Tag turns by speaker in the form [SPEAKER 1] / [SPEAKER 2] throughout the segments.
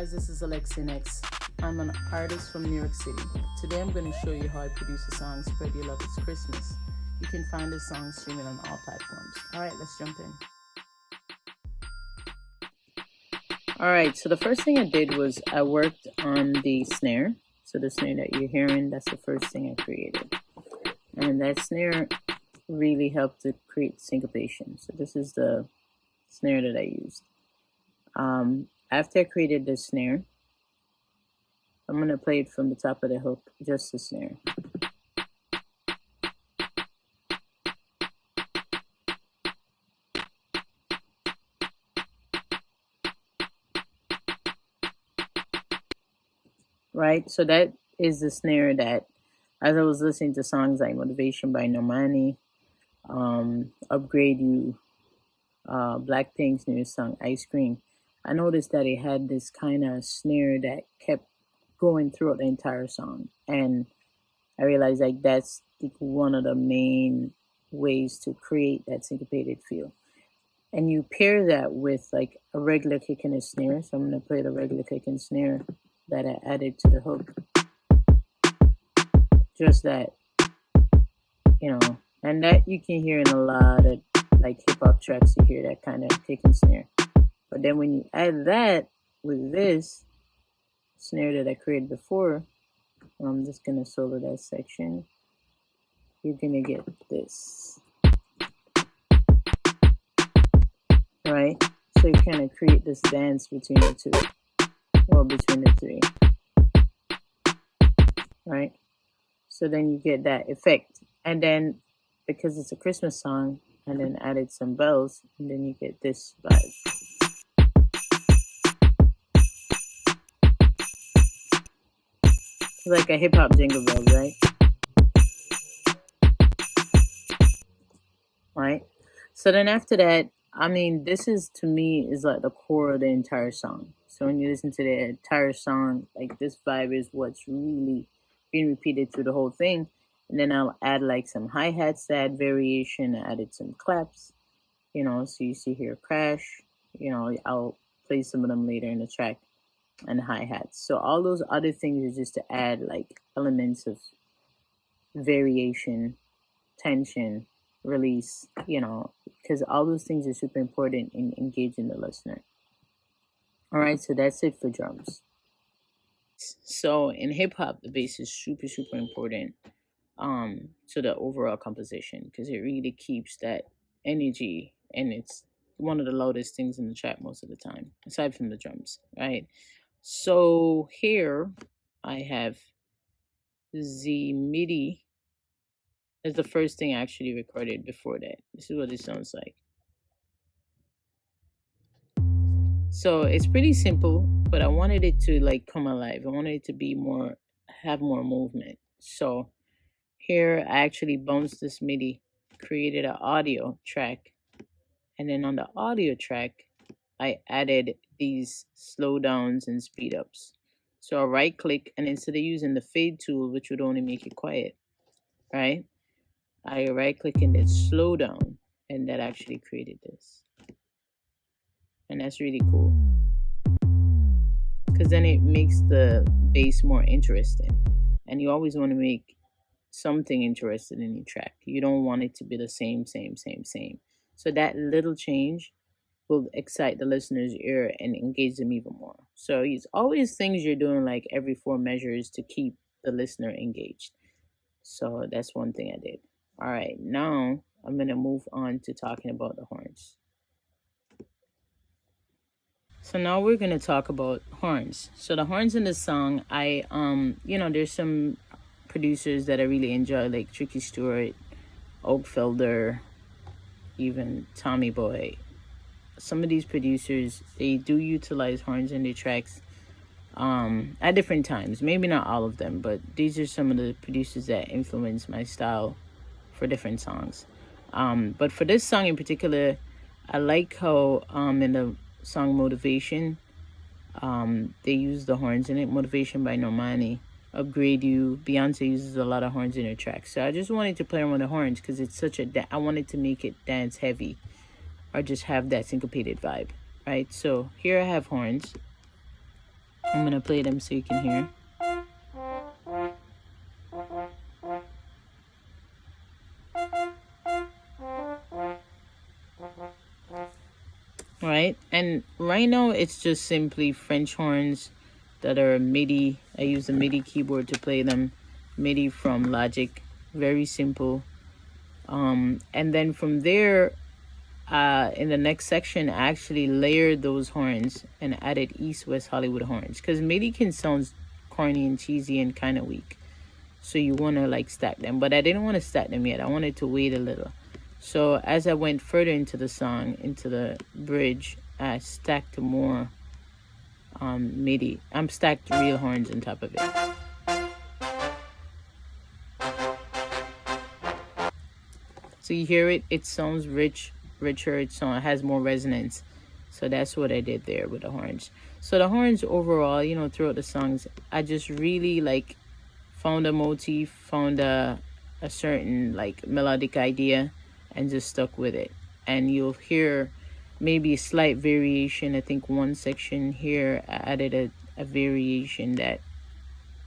[SPEAKER 1] guys, this is AlleXion X. I'm an artist from New York City. Today I'm going to show you how I produce a song, Spread Your Love, It's Christmas. You can find this song streaming on all platforms. Alright, let's jump in. Alright, so the first thing I did was I worked on the snare. So the snare that you're hearing, that's the first thing I created. And that snare really helped to create syncopation. So this is the snare that I used. After I created the snare, I'm going to play it from the top of the hook, just the snare. Right, so that is the snare that, as I was listening to songs like Motivation by Normani, Upgrade You, Blackpink's newest song, Ice Cream, I noticed that it had this kind of snare that kept going throughout the entire song. And I realized like that's one of the main ways to create that syncopated feel. And you pair that with like a regular kick and a snare. So I'm going to play the regular kick and snare that I added to the hook. Just that, you know, and that you can hear in a lot of like hip hop tracks, you hear that kind of kick and snare. But then when you add that with this snare that I created before, I'm just going to solo that section. You're going to get this. Right? So you kind of create this dance between the two. Well, between the three. Right? So then you get that effect. And then, because it's a Christmas song, and then added some bells, and then you get this vibe. It's like a hip-hop jingle bells, right? Right? So then after that, I mean, this is, to me, is like the core of the entire song. So when you listen to the entire song, like this vibe is what's really being repeated through the whole thing. And then I'll add like some hi-hats to add variation. I added some claps, you know, so you see here crash, you know, I'll play some of them later in the track, and hi-hats. So all those other things are just to add like elements of variation, tension, release, you know, because all those things are super important in engaging the listener. All right, so that's it for drums. So in hip hop, the bass is super, super important to the overall composition because it really keeps that energy, and it's one of the loudest things in the track most of the time, aside from the drums, right? So here I have the MIDI as the first thing I actually recorded before that. This is what it sounds like. So it's pretty simple, but I wanted it to like come alive. I wanted it to be more, have more movement. So here I actually bounced this MIDI, created an audio track, and then on the audio track, I added these slowdowns and speed ups. So I'll right click, and instead of using the fade tool, which would only make it quiet, right? I right click and then slow down, and that actually created this. And that's really cool, because then it makes the bass more interesting. And you always want to make something interesting in your track. You don't want it to be the same. So that little change will excite the listener's ear and engage them even more. So it's always things you're doing like every 4 measures to keep the listener engaged. So that's one thing I did. All right, now I'm going to move on to talking about the horns. So now we're going to talk about horns. So the horns in this song, you know, there's some producers that I really enjoy, like Tricky Stewart, Oakfelder, even Tommy Boy. Some of these producers, they do utilize horns in their tracks at different times. Maybe not all of them, but these are some of the producers that influence my style for different songs. But for this song in particular, I like how in the song Motivation, they use the horns in it. Motivation by Normani, Upgrade You, Beyonce uses a lot of horns in her tracks. So I just wanted to play around with the horns because it's such a, I wanted to make it dance heavy or just have that syncopated vibe, right? So here I have horns. I'm gonna play them so you can hear. Right, and right now it's just simply French horns that are MIDI. I use the MIDI keyboard to play them. MIDI from Logic, very simple. And then from there, in the next section, I actually layered those horns and added East West Hollywood horns, because MIDI can sound corny and cheesy and kind of weak, so you want to like stack them, but I didn't want to stack them yet. I wanted to wait a little. So as I went further into the song, into the bridge, I stacked more MIDI. I'm stacked real horns on top of it. So you hear it, it sounds richer, it has more resonance. So that's what I did there with the horns. So the horns overall, you know, throughout the songs, I just really like found a motif, found a certain like melodic idea, and just stuck with it. And you'll hear maybe a slight variation. I think one section here I added a variation that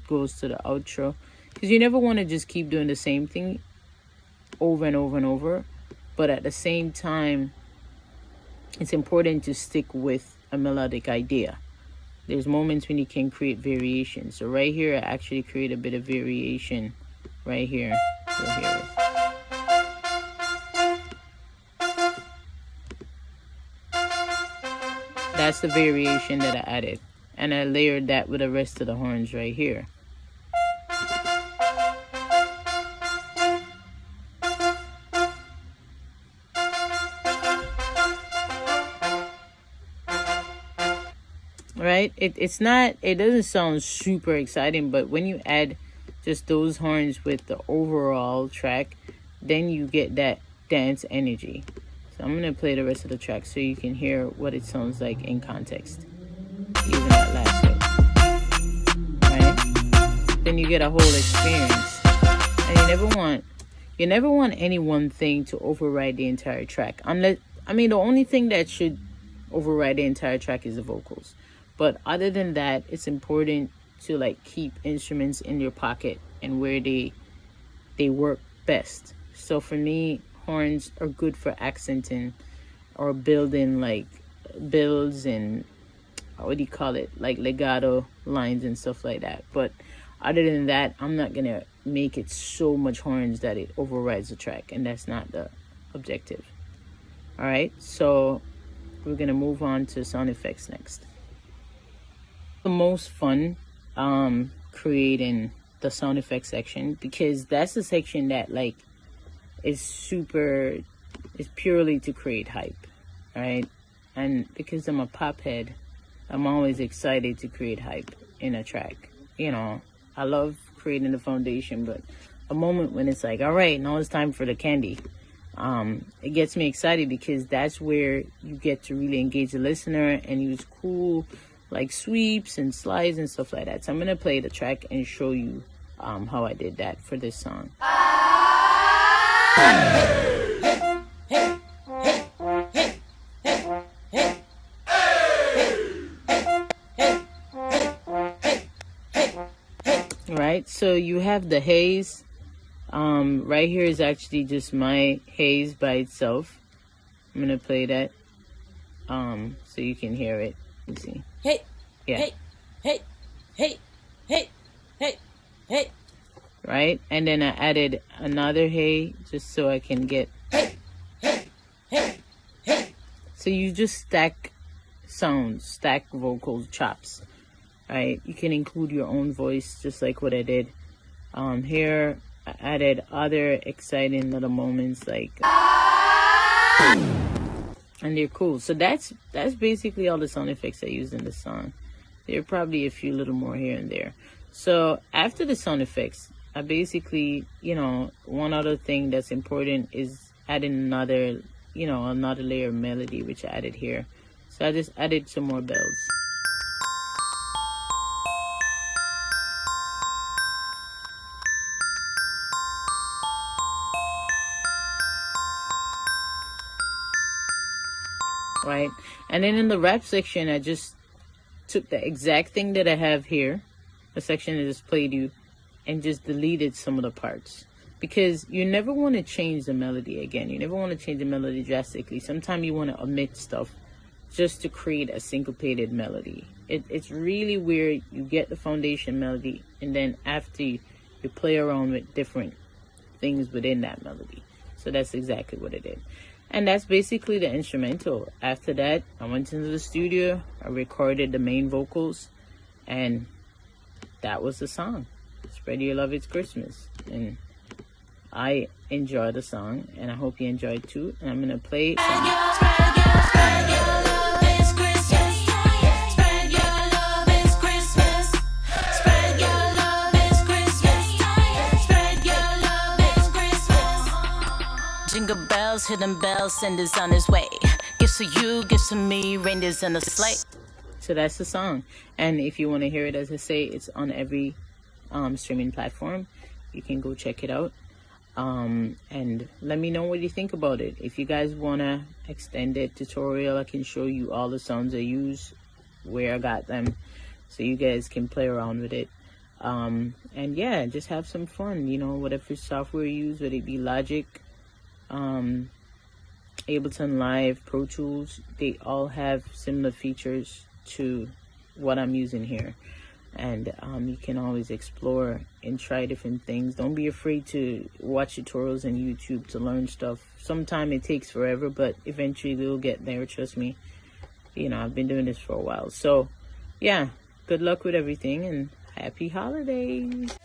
[SPEAKER 1] goes to the outro, because you never want to just keep doing the same thing over and over and over, but at the same time it's important to stick with a melodic idea. There's moments when you can create variation. So right here I actually create a bit of variation right here. You'll hear it. That's the variation that I added, and I layered that with the rest of the horns right here. Right, it's not, it doesn't sound super exciting, but when you add just those horns with the overall track, then you get that dance energy. So I'm gonna play the rest of the track so you can hear what it sounds like in context, even that last note. Right, then you get a whole experience, and you never want any one thing to override the entire track, unless, I mean, the only thing that should override the entire track is the vocals. But other than that, it's important to like keep instruments in your pocket and where they work best. So for me, horns are good for accenting or building like builds and what do you call it, like legato lines and stuff like that. But other than that, I'm not gonna make it so much horns that it overrides the track, and that's not the objective. All right, so we're gonna move on to sound effects next. The most fun creating the sound effects section, because that's the section that like is purely to create hype, right? And because I'm a pop head, I'm always excited to create hype in a track. You know, I love creating the foundation, but a moment when it's like, all right, now it's time for the candy, it gets me excited, because that's where you get to really engage the listener and use cool like sweeps and slides and stuff like that. So I'm gonna play the track and show you how I did that for this song. Right, so you have the haze. Right here is actually just my haze by itself. I'm gonna play that so you can hear it. Let's see. Hey, yeah. Hey, hey, hey, hey, hey, hey. Right, and then I added another hey just so I can get hey, hey, hey, hey. So you just stack sounds, stack vocals, chops. Right, you can include your own voice just like what I did. Here I added other exciting little moments like and they're cool. So that's basically all the sound effects I used in the song. There are probably a few little more here and there. So after the sound effects, I basically, you know, one other thing that's important is adding another layer of melody, which I added here. So I just added some more bells. Right, and then in the rap section, I just took the exact thing that I have here, the section I just played you, and just deleted some of the parts. Because you never want to change the melody again. You never want to change the melody drastically. Sometimes you want to omit stuff just to create a syncopated melody. It's really weird. You get the foundation melody, and then after you play around with different things within that melody. So that's exactly what it did. And that's basically the instrumental. After that, I went into the studio, I recorded the main vocals, and that was the song. Spread Your Love, It's Christmas. And I enjoy the song, and I hope you enjoy it too. And I'm gonna play
[SPEAKER 2] Jingle bells, hidden bells, senders on his way. Gifts to you, gifts to me, reindeers in a sleigh.
[SPEAKER 1] So that's the song. And if you want to hear it, as I say, it's on every streaming platform. You can go check it out. And let me know what you think about it. If you guys want to extended tutorial, I can show you all the sounds I use, where I got them, so you guys can play around with it. And yeah, just have some fun, you know, whatever software you use, whether it be Logic, Ableton Live, Pro Tools, they all have similar features to what I'm using here. And you can always explore and try different things. Don't be afraid to watch tutorials on YouTube to learn stuff. Sometimes it takes forever, but eventually we'll get there, trust me. You know, I've been doing this for a while. So yeah, good luck with everything and happy holidays.